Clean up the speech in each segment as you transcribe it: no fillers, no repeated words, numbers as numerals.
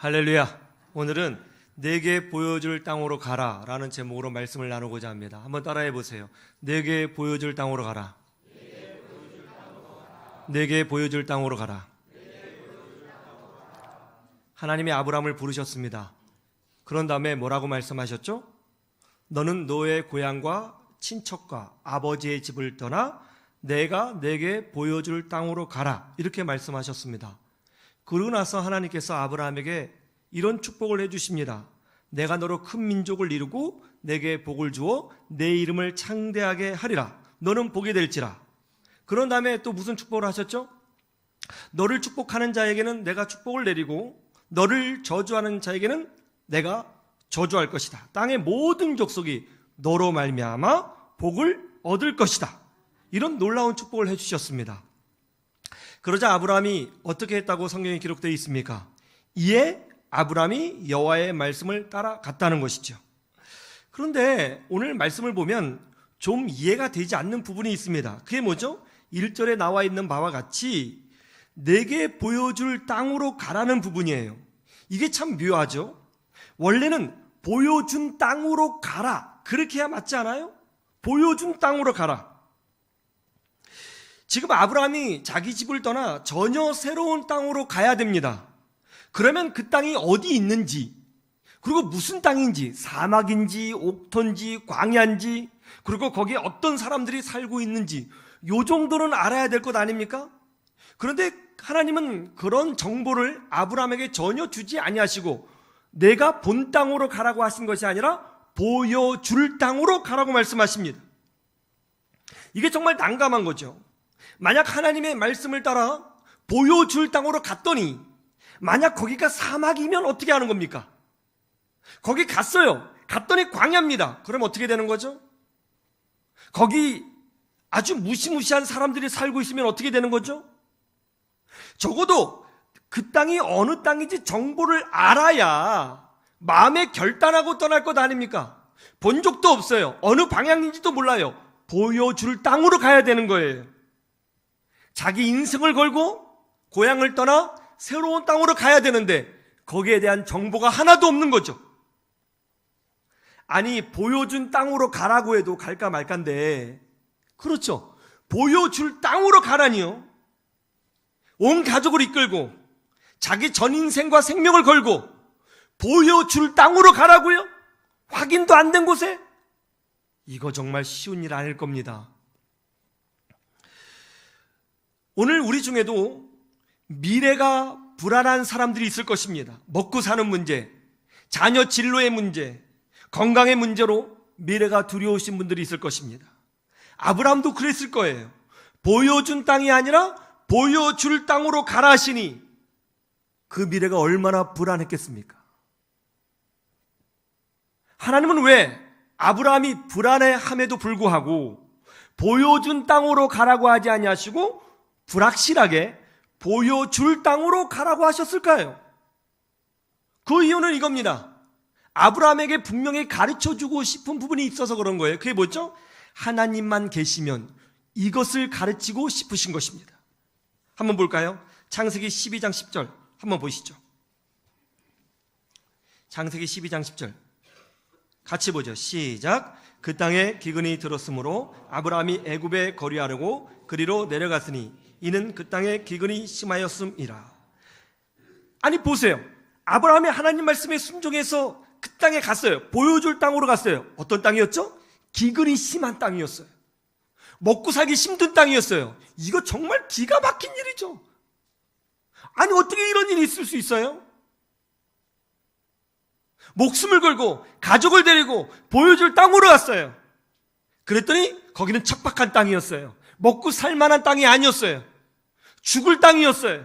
할렐루야. 오늘은 내게 보여줄 땅으로 가라 라는 제목으로 말씀을 나누고자 합니다. 한번 따라해 보세요. 내게 보여줄 땅으로 가라. 내게 보여줄 땅으로 가라. 하나님이 아브라함을 부르셨습니다. 그런 다음에 뭐라고 말씀하셨죠? 너는 너의 고향과 친척과 아버지의 집을 떠나 내가 내게 보여줄 땅으로 가라, 이렇게 말씀하셨습니다. 그러고 나서 하나님께서 아브라함에게 이런 축복을 해주십니다. 내가 너로 큰 민족을 이루고 내게 복을 주어 내 이름을 창대하게 하리라. 너는 복이 될지라. 그런 다음에 또 무슨 축복을 하셨죠? 너를 축복하는 자에게는 내가 축복을 내리고 너를 저주하는 자에게는 내가 저주할 것이다. 땅의 모든 족속이 너로 말미암아 복을 얻을 것이다. 이런 놀라운 축복을 해주셨습니다. 그러자 아브라함이 어떻게 했다고 성경에 기록되어 있습니까? 이에 아브라함이 여호와의 말씀을 따라갔다는 것이죠. 그런데 오늘 말씀을 보면 좀 이해가 되지 않는 부분이 있습니다. 그게 뭐죠? 1절에 나와 있는 바와 같이 내게 보여줄 땅으로 가라는 부분이에요. 이게 참 묘하죠? 원래는 보여준 땅으로 가라, 그렇게 해야 맞지 않아요? 보여준 땅으로 가라. 지금 아브라함이 자기 집을 떠나 전혀 새로운 땅으로 가야 됩니다. 그러면 그 땅이 어디 있는지, 그리고 무슨 땅인지, 사막인지 옥토인지 광야인지, 그리고 거기에 어떤 사람들이 살고 있는지 요 정도는 알아야 될 것 아닙니까? 그런데 하나님은 그런 정보를 아브라함에게 전혀 주지 아니하시고 내가 본 땅으로 가라고 하신 것이 아니라 보여줄 땅으로 가라고 말씀하십니다. 이게 정말 난감한 거죠. 만약 하나님의 말씀을 따라 보여줄 땅으로 갔더니 만약 거기가 사막이면 어떻게 하는 겁니까? 거기 갔어요. 갔더니 광야입니다. 그럼 어떻게 되는 거죠? 거기 아주 무시무시한 사람들이 살고 있으면 어떻게 되는 거죠? 적어도 그 땅이 어느 땅인지 정보를 알아야 마음에 결단하고 떠날 것 아닙니까? 본 적도 없어요. 어느 방향인지도 몰라요. 보여줄 땅으로 가야 되는 거예요. 자기 인생을 걸고 고향을 떠나 새로운 땅으로 가야 되는데 거기에 대한 정보가 하나도 없는 거죠. 아니, 보여준 땅으로 가라고 해도 갈까 말까인데, 그렇죠, 보여줄 땅으로 가라니요. 온 가족을 이끌고 자기 전 인생과 생명을 걸고 보여줄 땅으로 가라고요? 확인도 안 된 곳에? 이거 정말 쉬운 일 아닐 겁니다. 오늘 우리 중에도 미래가 불안한 사람들이 있을 것입니다. 먹고 사는 문제, 자녀 진로의 문제, 건강의 문제로 미래가 두려우신 분들이 있을 것입니다. 아브라함도 그랬을 거예요. 보여준 땅이 아니라 보여줄 땅으로 가라 하시니 그 미래가 얼마나 불안했겠습니까? 하나님은 왜 아브라함이 불안해함에도 불구하고 보여준 땅으로 가라고 하지 아니하시고 불확실하게 보여줄 땅으로 가라고 하셨을까요? 그 이유는 이겁니다. 아브라함에게 분명히 가르쳐주고 싶은 부분이 있어서 그런 거예요. 그게 뭐죠? 하나님만 계시면 이것을 가르치고 싶으신 것입니다. 한번 볼까요? 창세기 12장 10절 한번 보시죠. 창세기 12장 10절 같이 보죠. 시작. 그 땅에 기근이 들었으므로 아브라함이 애굽에 거류하려고 그리로 내려갔으니 이는 그 땅에 기근이 심하였음이라. 아니 보세요. 아브라함이 하나님 말씀에 순종해서 그 땅에 갔어요. 보여줄 땅으로 갔어요. 어떤 땅이었죠? 기근이 심한 땅이었어요. 먹고 살기 힘든 땅이었어요. 이거 정말 기가 막힌 일이죠. 아니 어떻게 이런 일이 있을 수 있어요? 목숨을 걸고 가족을 데리고 보여줄 땅으로 갔어요. 그랬더니 거기는 척박한 땅이었어요. 먹고 살 만한 땅이 아니었어요. 죽을 땅이었어요.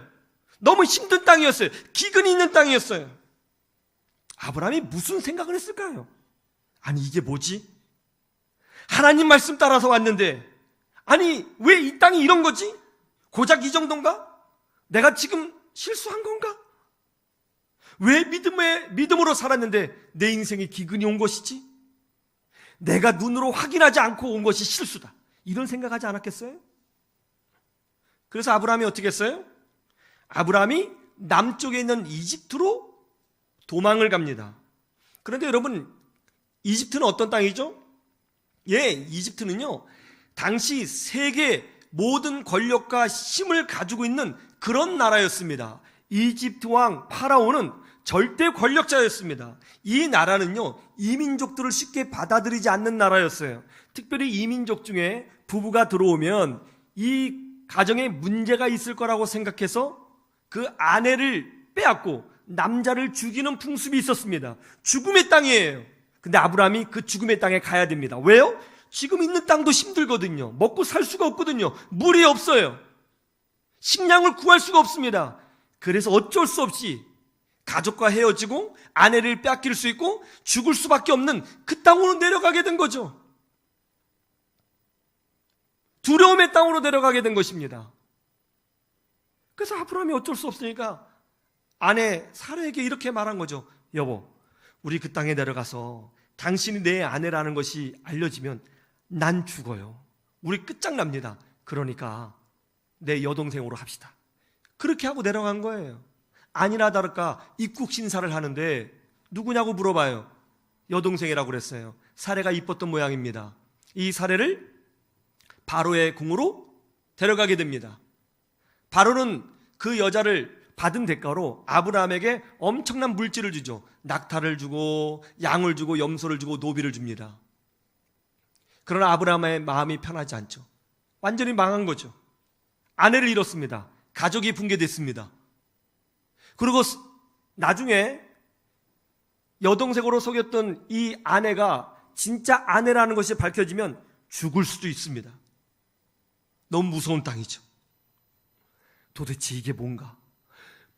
너무 힘든 땅이었어요. 기근이 있는 땅이었어요. 아브라함이 무슨 생각을 했을까요? 아니 이게 뭐지? 하나님 말씀 따라서 왔는데 아니 왜 이 땅이 이런 거지? 고작 이 정도인가? 내가 지금 실수한 건가? 왜 믿음으로 살았는데 내 인생에 기근이 온 것이지? 내가 눈으로 확인하지 않고 온 것이 실수다. 이런 생각하지 않았겠어요? 그래서 아브라함이 어떻게 했어요? 아브라함이 남쪽에 있는 이집트로 도망을 갑니다. 그런데 여러분, 이집트는 어떤 땅이죠? 이집트는요, 당시 세계 모든 권력과 힘을 가지고 있는 그런 나라였습니다. 이집트 왕 파라오는 절대 권력자였습니다. 이 나라는요, 이민족들을 쉽게 받아들이지 않는 나라였어요. 특별히 이민족 중에 부부가 들어오면 이 가정에 문제가 있을 거라고 생각해서 그 아내를 빼앗고 남자를 죽이는 풍습이 있었습니다. 죽음의 땅이에요. 근데 아브라함이 그 죽음의 땅에 가야 됩니다. 왜요? 지금 있는 땅도 힘들거든요. 먹고 살 수가 없거든요. 물이 없어요. 식량을 구할 수가 없습니다. 그래서 어쩔 수 없이 가족과 헤어지고 아내를 빼앗길 수 있고 죽을 수밖에 없는 그 땅으로 내려가게 된 거죠. 두려움의 땅으로 내려가게 된 것입니다. 그래서 아브라함이 어쩔 수 없으니까 아내 사라에게 이렇게 말한 거죠. 여보, 우리 그 땅에 내려가서 당신이 내 아내라는 것이 알려지면 난 죽어요. 우리 끝장납니다. 그러니까 내 여동생으로 합시다. 그렇게 하고 내려간 거예요. 아니나 다를까 입국 신사를 하는데 누구냐고 물어봐요. 여동생이라고 그랬어요. 사례가 이뻤던 모양입니다. 이 사례를 바로의 궁으로 데려가게 됩니다. 바로는 그 여자를 받은 대가로 아브라함에게 엄청난 물질을 주죠. 낙타를 주고 양을 주고 염소를 주고 노비를 줍니다. 그러나 아브라함의 마음이 편하지 않죠. 완전히 망한 거죠. 아내를 잃었습니다. 가족이 붕괴됐습니다. 그리고 나중에 여동생으로 속였던 이 아내가 진짜 아내라는 것이 밝혀지면 죽을 수도 있습니다. 너무 무서운 땅이죠. 도대체 이게 뭔가?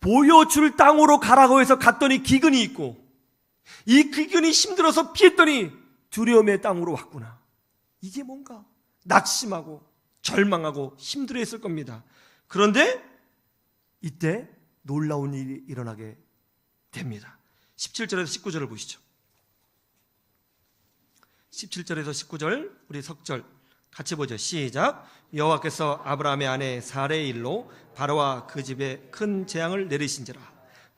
보여줄 땅으로 가라고 해서 갔더니 기근이 있고 이 기근이 힘들어서 피했더니 두려움의 땅으로 왔구나. 이게 뭔가? 낙심하고 절망하고 힘들어했을 겁니다. 그런데 이때 놀라운 일이 일어나게 됩니다. 17절에서 19절을 보시죠. 17절에서 19절 우리 석절 같이 보죠. 시작. 여호와께서 아브라함의 아내 사레의 일로 바로와 그 집에 큰 재앙을 내리신지라.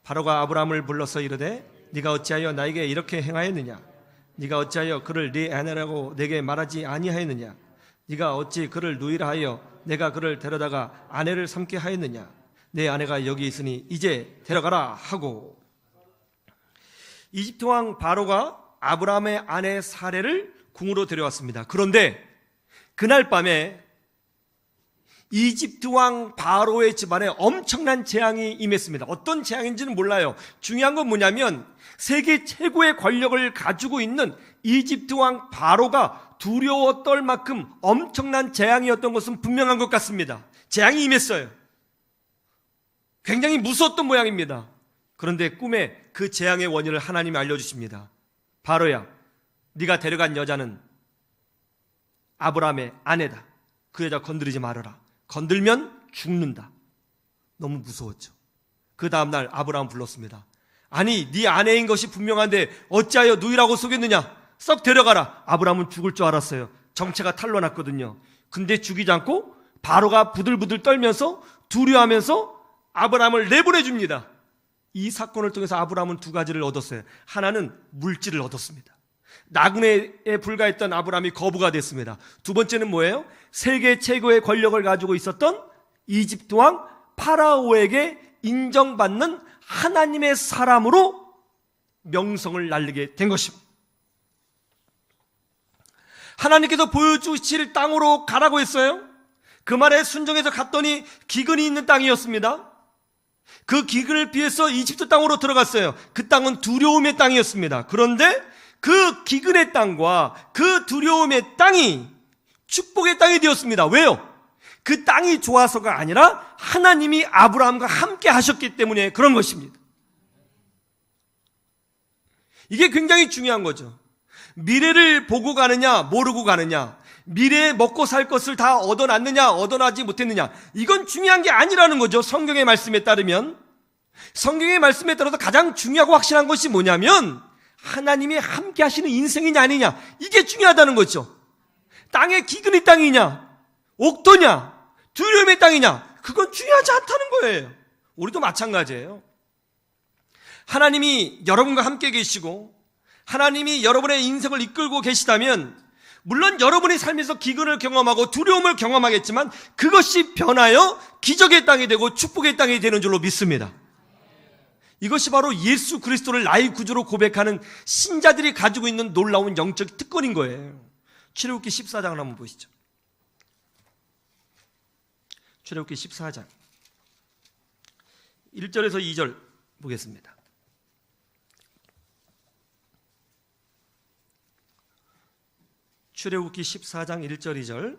바로가 아브라함을 불러서 이르되 네가 어찌하여 나에게 이렇게 행하였느냐? 네가 어찌하여 그를 네 아내라고 내게 말하지 아니하였느냐? 네가 어찌 그를 누이라 하여 내가 그를 데려다가 아내를 삼게 하였느냐? 내 아내가 여기 있으니 이제 데려가라 하고. 이집트 왕 바로가 아브라함의 아내 사레를 궁으로 데려왔습니다. 그런데 그날 밤에 이집트 왕 바로의 집안에 엄청난 재앙이 임했습니다. 어떤 재앙인지는 몰라요. 중요한 건 뭐냐면 세계 최고의 권력을 가지고 있는 이집트 왕 바로가 두려워 떨 만큼 엄청난 재앙이었던 것은 분명한 것 같습니다. 재앙이 임했어요. 굉장히 무서웠던 모양입니다. 그런데 꿈에 그 재앙의 원인을 하나님이 알려주십니다. 바로야, 네가 데려간 여자는 아브라함의 아내다. 그 여자 건드리지 말아라. 건들면 죽는다. 너무 무서웠죠. 그 다음날 아브라함 불렀습니다. 아니, 네 아내인 것이 분명한데 어찌하여 누이라고 속였느냐? 썩 데려가라. 아브라함은 죽을 줄 알았어요. 정체가 탄로났거든요. 근데 죽이지 않고 바로가 부들부들 떨면서 두려워하면서 아브라함을 내보내줍니다. 이 사건을 통해서 아브라함은 두 가지를 얻었어요. 하나는 물질을 얻었습니다. 나그네에 불과했던 아브라함이 거부가 됐습니다. 두 번째는 뭐예요? 세계 최고의 권력을 가지고 있었던 이집트 왕 파라오에게 인정받는 하나님의 사람으로 명성을 날리게 된 것입니다. 하나님께서 보여주실 땅으로 가라고 했어요. 그 말에 순종해서 갔더니 기근이 있는 땅이었습니다. 그 기근을 피해서 이집트 땅으로 들어갔어요. 그 땅은 두려움의 땅이었습니다. 그런데 그 기근의 땅과 그 두려움의 땅이 축복의 땅이 되었습니다. 왜요? 그 땅이 좋아서가 아니라 하나님이 아브라함과 함께 하셨기 때문에 그런 것입니다. 이게 굉장히 중요한 거죠. 미래를 보고 가느냐 모르고 가느냐, 미래에 먹고 살 것을 다 얻어놨느냐 얻어나지 못했느냐, 이건 중요한 게 아니라는 거죠. 성경의 말씀에 따르면, 성경의 말씀에 따라서 가장 중요하고 확실한 것이 뭐냐면 하나님이 함께 하시는 인생이냐 아니냐, 이게 중요하다는 거죠. 땅의 기근의 땅이냐 옥토냐 두려움의 땅이냐, 그건 중요하지 않다는 거예요. 우리도 마찬가지예요. 하나님이 여러분과 함께 계시고 하나님이 여러분의 인생을 이끌고 계시다면 물론 여러분의 삶에서 기근을 경험하고 두려움을 경험하겠지만 그것이 변하여 기적의 땅이 되고 축복의 땅이 되는 줄로 믿습니다. 이것이 바로 예수 그리스도를 나의 구주로 고백하는 신자들이 가지고 있는 놀라운 영적 특권인 거예요. 출애굽기 14장을 한번 보시죠. 출애굽기 14장 1절에서 2절 보겠습니다. 출애굽기 14장 1절 2절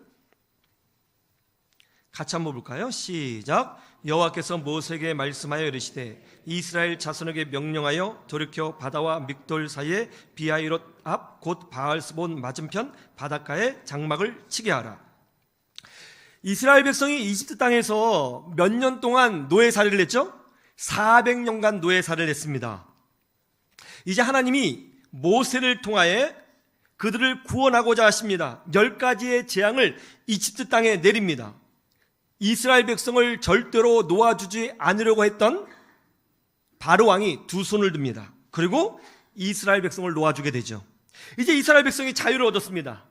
같이 한번 볼까요? 시작. 여호와께서 모세에게 말씀하여 이르시되 이스라엘 자손에게 명령하여 돌이켜 바다와 믹돌 사이에 비하이롯 앞 곧 바알스본 맞은편 바닷가에 장막을 치게 하라. 이스라엘 백성이 이집트 땅에서 몇 년 동안 노예살이를 했죠? 400년간 노예살이를 했습니다. 이제 하나님이 모세를 통하여 그들을 구원하고자 하십니다. 10가지의 재앙을 이집트 땅에 내립니다. 이스라엘 백성을 절대로 놓아주지 않으려고 했던 바로 왕이 두 손을 듭니다. 그리고 이스라엘 백성을 놓아주게 되죠. 이제 이스라엘 백성이 자유를 얻었습니다.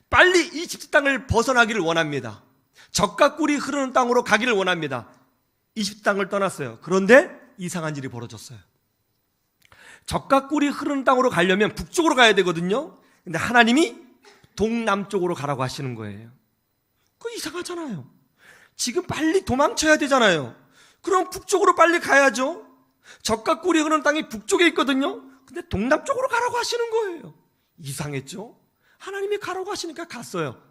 빨리 이집트 땅을 벗어나기를 원합니다. 젖과 꿀이 흐르는 땅으로 가기를 원합니다. 이집트 땅을 떠났어요. 그런데 이상한 일이 벌어졌어요. 젖과 꿀이 흐르는 땅으로 가려면 북쪽으로 가야 되거든요. 근데 하나님이 동남쪽으로 가라고 하시는 거예요. 그거 이상하잖아요. 지금 빨리 도망쳐야 되잖아요. 그럼 북쪽으로 빨리 가야죠. 젖과 꿀이 흐르는 땅이 북쪽에 있거든요. 근데 동남쪽으로 가라고 하시는 거예요. 이상했죠? 하나님이 가라고 하시니까 갔어요.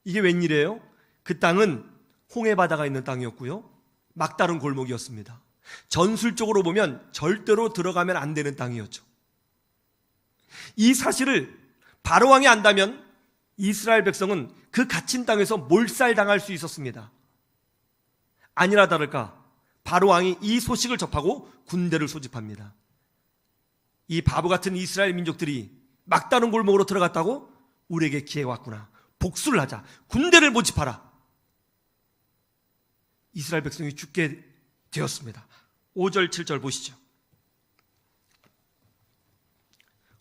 이게 웬일이에요? 그 땅은 홍해바다가 있는 땅이었고요, 막다른 골목이었습니다. 전술적으로 보면 절대로 들어가면 안 되는 땅이었죠. 이 사실을 바로왕이 안다면 이스라엘 백성은 그 갇힌 땅에서 몰살당할 수 있었습니다. 아니나 다를까 바로왕이 이 소식을 접하고 군대를 소집합니다. 이 바보 같은 이스라엘 민족들이 막다른 골목으로 들어갔다고? 우리에게 기회가 왔구나. 복수를 하자. 군대를 모집하라. 이스라엘 백성이 죽게 되었습니다. 5절 7절 보시죠.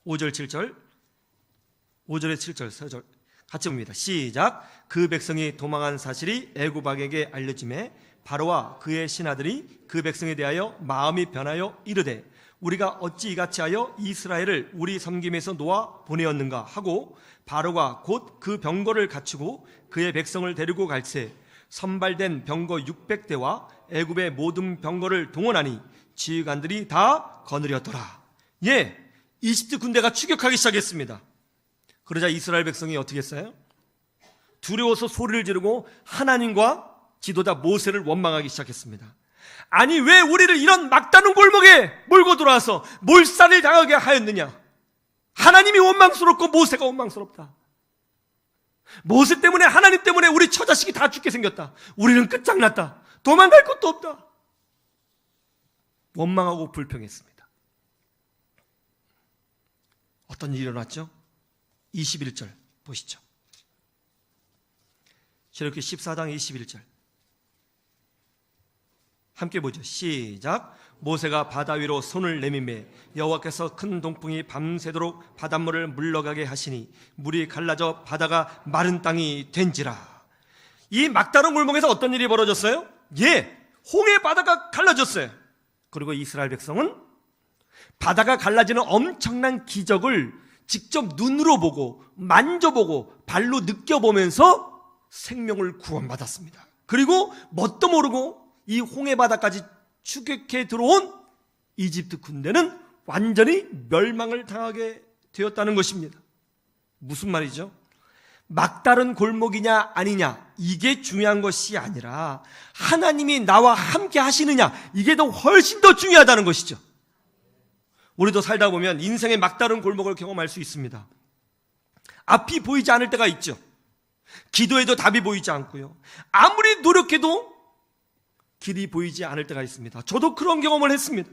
5절 7절 5절에 7절 4절 같이 봅니다. 시작. 그 백성이 도망한 사실이 애굽 왕에게 알려짐에 바로와 그의 신하들이 그 백성에 대하여 마음이 변하여 이르되 우리가 어찌 이같이 하여 이스라엘을 우리 섬김에서 놓아 보내었는가 하고 바로가 곧 그 병거를 갖추고 그의 백성을 데리고 갈새 선발된 병거 600대와 애굽의 모든 병거를 동원하니 지휘관들이 다 거느렸더라. 예, 이집트 군대가 추격하기 시작했습니다. 그러자 이스라엘 백성이 어떻게 했어요? 두려워서 소리를 지르고 하나님과 지도자 모세를 원망하기 시작했습니다. 아니 왜 우리를 이런 막다른 골목에 몰고 들어와서 몰살을 당하게 하였느냐? 하나님이 원망스럽고 모세가 원망스럽다. 모세 때문에 하나님 때문에 우리 처자식이 다 죽게 생겼다. 우리는 끝장났다. 도망갈 곳도 없다. 원망하고 불평했습니다. 어떤 일이 일어났죠? 21절 보시죠. 출애굽기 14장 21절 함께 보죠. 시작. 모세가 바다 위로 손을 내밀매 여호와께서 큰 동풍이 밤새도록 바닷물을 물러가게 하시니 물이 갈라져 바다가 마른 땅이 된지라. 이 막다른 골목에서 어떤 일이 벌어졌어요? 예, 홍해 바다가 갈라졌어요. 그리고 이스라엘 백성은 바다가 갈라지는 엄청난 기적을 직접 눈으로 보고 만져보고 발로 느껴보면서 생명을 구원받았습니다. 그리고 뭣도 모르고 이 홍해 바다까지 추격해 들어온 이집트 군대는 완전히 멸망을 당하게 되었다는 것입니다. 무슨 말이죠? 막다른 골목이냐 아니냐 이게 중요한 것이 아니라 하나님이 나와 함께 하시느냐 이게 더 훨씬 더 중요하다는 것이죠. 우리도 살다 보면 인생의 막다른 골목을 경험할 수 있습니다. 앞이 보이지 않을 때가 있죠. 기도해도 답이 보이지 않고요. 아무리 노력해도 길이 보이지 않을 때가 있습니다. 저도 그런 경험을 했습니다.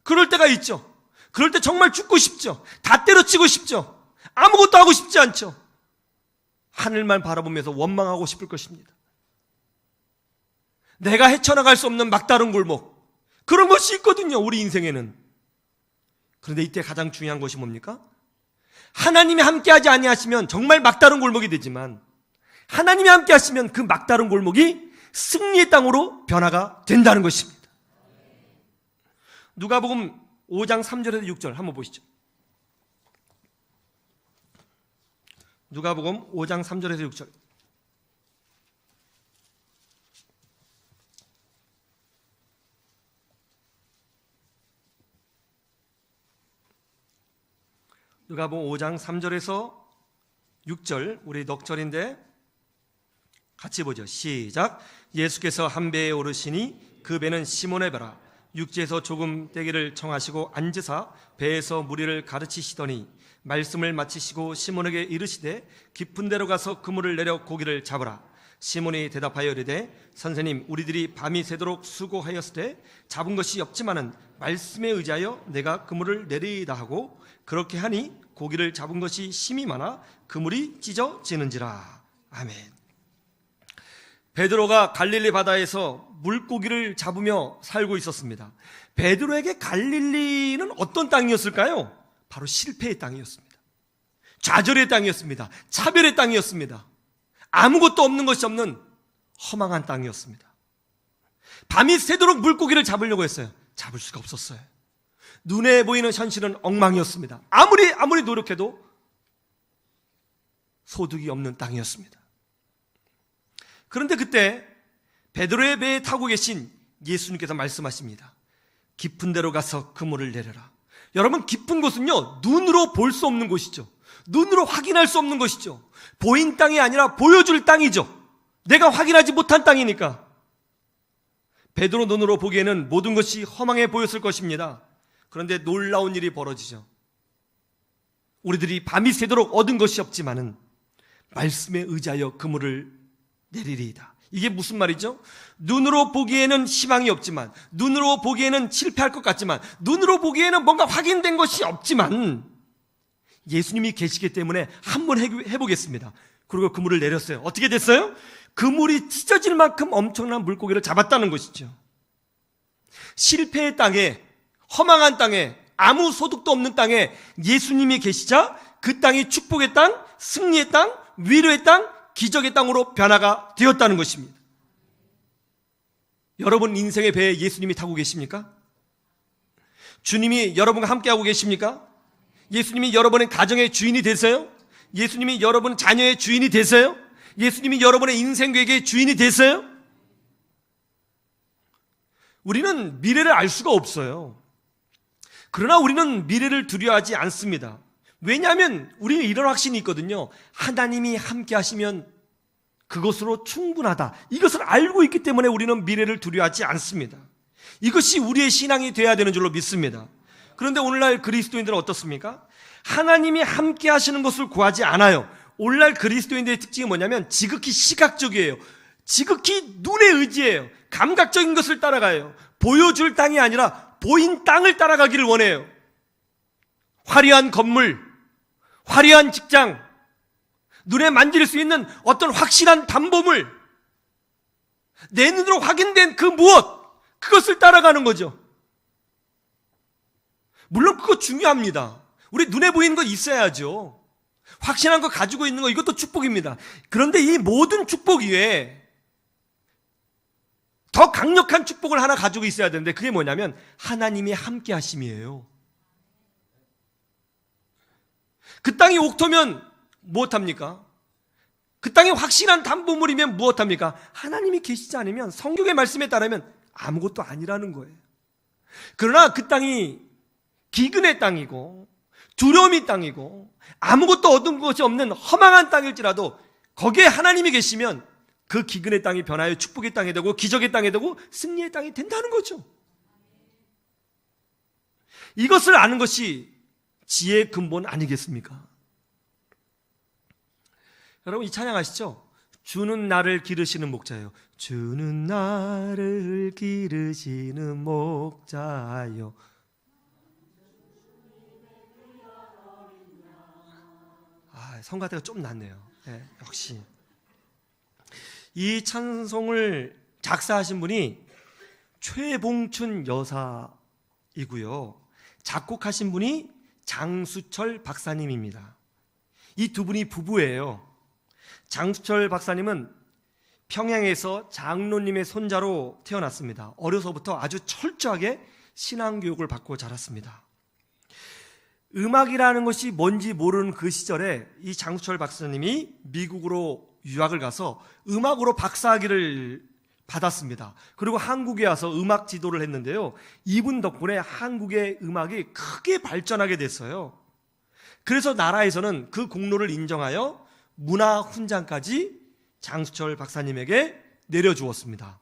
그럴 때가 있죠. 그럴 때 정말 죽고 싶죠. 다 때려치고 싶죠. 아무것도 하고 싶지 않죠. 하늘만 바라보면서 원망하고 싶을 것입니다. 내가 헤쳐나갈 수 없는 막다른 골목, 그런 것이 있거든요, 우리 인생에는. 그런데 이때 가장 중요한 것이 뭡니까? 하나님이 함께하지 아니하시면 정말 막다른 골목이 되지만, 하나님이 함께하시면 그 막다른 골목이 승리의 땅으로 변화가 된다는 것입니다. 누가복음 5장 3절에서 6절 한번 보시죠. 누가복음 5장 3절에서 6절. 누가복음 5장 3절에서 6절, 우리 넉절인데 같이 보죠. 시작. 예수께서 한 배에 오르시니 그 배는 시몬의 배라. 육지에서 조금 떼기를 청하시고 앉으사 배에서 무리를 가르치시더니 말씀을 마치시고 시몬에게 이르시되 깊은 데로 가서 그물을 내려 고기를 잡으라. 시몬이 대답하여 이르되 선생님, 우리들이 밤이 새도록 수고하였을 때 잡은 것이 없지만은 말씀에 의지하여 내가 그물을 내리이다 하고 그렇게 하니 고기를 잡은 것이 심이 많아 그물이 찢어지는지라. 아멘. 베드로가 갈릴리 바다에서 물고기를 잡으며 살고 있었습니다. 베드로에게 갈릴리는 어떤 땅이었을까요? 바로 실패의 땅이었습니다. 좌절의 땅이었습니다. 차별의 땅이었습니다. 아무것도 없는 것이 없는 허망한 땅이었습니다. 밤이 새도록 물고기를 잡으려고 했어요. 잡을 수가 없었어요. 눈에 보이는 현실은 엉망이었습니다. 아무리 노력해도 소득이 없는 땅이었습니다. 그런데 그때 베드로의 배에 타고 계신 예수님께서 말씀하십니다. 깊은 데로 가서 그물을 내려라. 여러분, 깊은 곳은요, 눈으로 볼 수 없는 곳이죠. 눈으로 확인할 수 없는 것이죠. 보인 땅이 아니라 보여줄 땅이죠. 내가 확인하지 못한 땅이니까. 베드로 눈으로 보기에는 모든 것이 허망해 보였을 것입니다. 그런데 놀라운 일이 벌어지죠. 우리들이 밤이 새도록 얻은 것이 없지만은 말씀에 의지하여 그물을 내리리이다. 이게 무슨 말이죠? 눈으로 보기에는 희망이 없지만, 눈으로 보기에는 실패할 것 같지만, 눈으로 보기에는 뭔가 확인된 것이 없지만 예수님이 계시기 때문에 한번 해보겠습니다. 그리고 그물을 내렸어요. 어떻게 됐어요? 그물이 찢어질 만큼 엄청난 물고기를 잡았다는 것이죠. 실패의 땅에, 허망한 땅에, 아무 소득도 없는 땅에 예수님이 계시자 그 땅이 축복의 땅, 승리의 땅, 위로의 땅, 기적의 땅으로 변화가 되었다는 것입니다. 여러분 인생의 배에 예수님이 타고 계십니까? 주님이 여러분과 함께하고 계십니까? 예수님이 여러분의 가정의 주인이 되세요? 예수님이 여러분 자녀의 주인이 되세요? 예수님이 여러분의 인생 계획의 주인이 되세요? 우리는 미래를 알 수가 없어요. 그러나 우리는 미래를 두려워하지 않습니다. 왜냐하면 우리는 이런 확신이 있거든요. 하나님이 함께 하시면 그것으로 충분하다. 이것을 알고 있기 때문에 우리는 미래를 두려워하지 않습니다. 이것이 우리의 신앙이 되어야 되는 줄로 믿습니다. 그런데 오늘날 그리스도인들은 어떻습니까? 하나님이 함께 하시는 것을 구하지 않아요. 오늘날 그리스도인들의 특징이 뭐냐면 지극히 시각적이에요. 지극히 눈에 의지해요. 감각적인 것을 따라가요. 보여줄 땅이 아니라 보인 땅을 따라가기를 원해요. 화려한 건물, 화려한 직장, 눈에 만질 수 있는 어떤 확실한 담보물, 내 눈으로 확인된 그 무엇, 그것을 따라가는 거죠. 물론 그거 중요합니다. 우리 눈에 보이는 거 있어야죠. 확신한 거 가지고 있는 거, 이것도 축복입니다. 그런데 이 모든 축복 이외에 더 강력한 축복을 하나 가지고 있어야 되는데 그게 뭐냐면 하나님이 함께 하심이에요. 그 땅이 옥토면 무엇합니까? 그 땅이 확실한 담보물이면 무엇합니까? 하나님이 계시지 않으면, 성경의 말씀에 따르면 아무것도 아니라는 거예요. 그러나 그 땅이 기근의 땅이고 두려움의 땅이고 아무것도 얻은 것이 없는 허망한 땅일지라도 거기에 하나님이 계시면 그 기근의 땅이 변하여 축복의 땅이 되고 기적의 땅이 되고 승리의 땅이 된다는 거죠. 이것을 아는 것이 지혜의 근본 아니겠습니까? 여러분 이 찬양 아시죠? 주는 나를 기르시는 목자예요. 주는 나를 기르시는 목자요. 성가대가 좀 낫네요. 네, 역시 이 찬송을 작사하신 분이 최봉춘 여사이고요. 작곡하신 분이 장수철 박사님입니다. 이 두 분이 부부예요. 장수철 박사님은 평양에서 장로님의 손자로 태어났습니다. 어려서부터 아주 철저하게 신앙교육을 받고 자랐습니다. 음악이라는 것이 뭔지 모르는 그 시절에 이 장수철 박사님이 미국으로 유학을 가서 음악으로 박사학위를 받았습니다. 그리고 한국에 와서 음악 지도를 했는데요. 이분 덕분에 한국의 음악이 크게 발전하게 됐어요. 그래서 나라에서는 그 공로를 인정하여 문화훈장까지 장수철 박사님에게 내려주었습니다.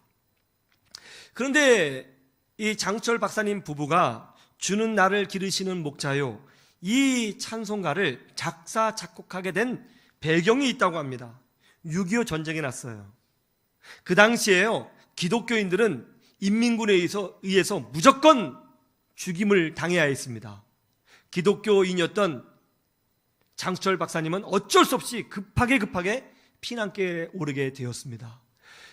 그런데 이 장수철 박사님 부부가 주는 나를 기르시는 목자요, 이 찬송가를 작사 작곡하게 된 배경이 있다고 합니다. 6.25 전쟁이 났어요. 그 당시에요, 기독교인들은 인민군에 의해서 무조건 죽임을 당해야 했습니다. 기독교인이었던 장수철 박사님은 어쩔 수 없이 급하게 피난길에 오르게 되었습니다.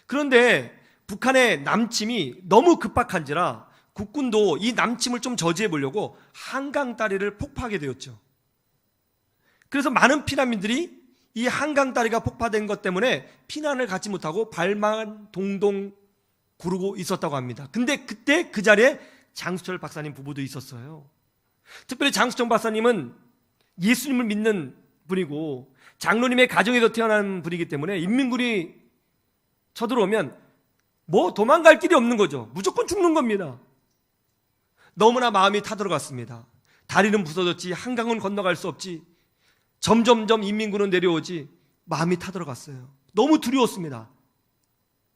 그런데 북한의 남침이 너무 급박한지라 국군도 이 남침을 좀 저지해 보려고 한강 다리를 폭파하게 되었죠. 그래서 많은 피난민들이 이 한강 다리가 폭파된 것 때문에 피난을 가지 못하고 발만 동동 구르고 있었다고 합니다. 근데 그때 그 자리에 장수철 박사님 부부도 있었어요. 특별히 장수철 박사님은 예수님을 믿는 분이고 장로님의 가정에서 태어난 분이기 때문에 인민군이 쳐들어오면 뭐 도망갈 길이 없는 거죠. 무조건 죽는 겁니다. 너무나 마음이 타들어갔습니다. 다리는 부서졌지, 한강은 건너갈 수 없지, 점점점 인민군은 내려오지, 마음이 타들어갔어요. 너무 두려웠습니다.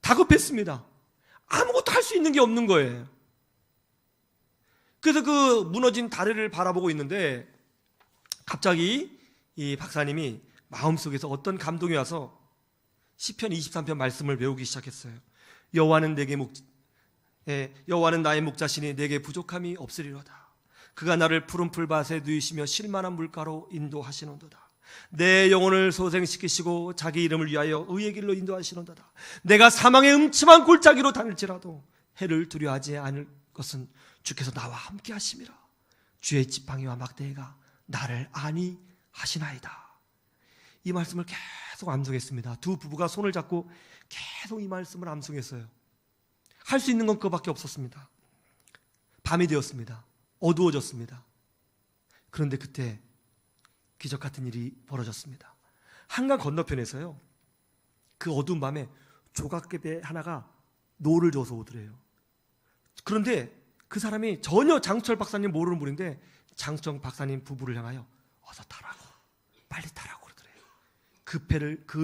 다급했습니다. 아무것도 할 수 있는 게 없는 거예요. 그래서 그 무너진 다리를 바라보고 있는데 갑자기 이 박사님이 마음속에서 어떤 감동이 와서 시편 23편 말씀을 외우기 시작했어요. 여호와는 나의 목자시니 내게 부족함이 없으리로다. 그가 나를 푸른 풀밭에 누이시며 실만한 물가로 인도하시는도다. 내 영혼을 소생시키시고 자기 이름을 위하여 의의 길로 인도하시는도다. 내가 사망의 음침한 골짜기로 다닐지라도 해를 두려워하지 않을 것은 주께서 나와 함께 하심이라. 주의 지팡이와 막대기가 나를 안위 하시나이다. 이 말씀을 계속 암송했습니다. 두 부부가 손을 잡고 계속 이 말씀을 암송했어요. 할 수 있는 건 그거밖에 없었습니다. 밤이 되었습니다. 어두워졌습니다. 그런데 그때 기적 같은 일이 벌어졌습니다. 한강 건너편에서요, 그 어두운 밤에 조각개배 하나가 노를 저어서 오더래요. 그런데 그 사람이 전혀 장수철 박사님 모르는 분인데 장수철 박사님 부부를 향하여 어서 타라고, 빨리 타라고 그러더래요. 그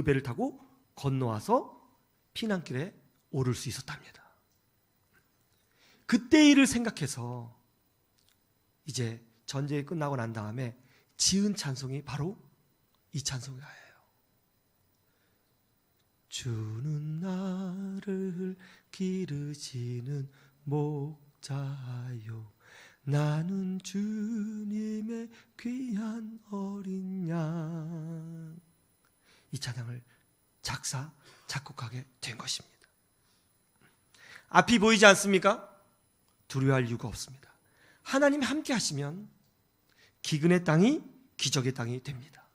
배를 타고 건너와서 피난길에 오를 수 있었답니다. 그때 일을 생각해서 이제 전쟁이 끝나고 난 다음에 지은 찬송이 바로 이 찬송이에요. 주는 나를 기르시는 목자요, 나는 주님의 귀한 어린 양. 이 찬양을 작곡하게 된 것입니다. 앞이 보이지 않습니까? 두려워할 이유가 없습니다. 하나님이 함께 하시면 기근의 땅이 기적의 땅이 됩니다.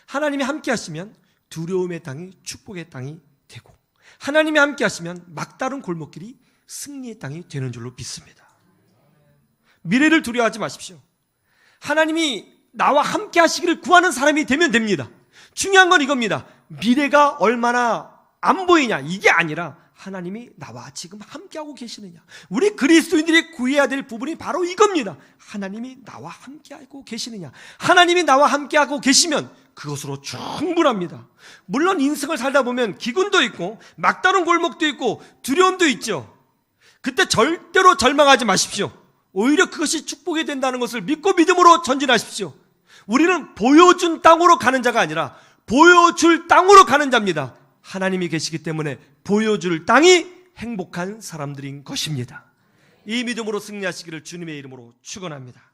하나님이 함께 하시면 두려움의 땅이 축복의 땅이 되고, 하나님이 함께 하시면 막다른 골목길이 승리의 땅이 되는 줄로 믿습니다. 미래를 두려워하지 마십시오. 하나님이 나와 함께 하시기를 구하는 사람이 되면 됩니다. 중요한 건 이겁니다. 미래가 얼마나 안 보이냐, 이게 아니라 하나님이 나와 지금 함께하고 계시느냐. 우리 그리스도인들이 구해야 될 부분이 바로 이겁니다. 하나님이 나와 함께하고 계시느냐. 하나님이 나와 함께하고 계시면 그것으로 충분합니다. 물론 인생을 살다 보면 기근도 있고 막다른 골목도 있고 두려움도 있죠. 그때 절대로 절망하지 마십시오. 오히려 그것이 축복이 된다는 것을 믿고 믿음으로 전진하십시오. 우리는 보여준 땅으로 가는 자가 아니라 보여줄 땅으로 가는 자입니다. 하나님이 계시기 때문에 보여줄 땅이 행복한 사람들인 것입니다. 이 믿음으로 승리하시기를 주님의 이름으로 축원합니다.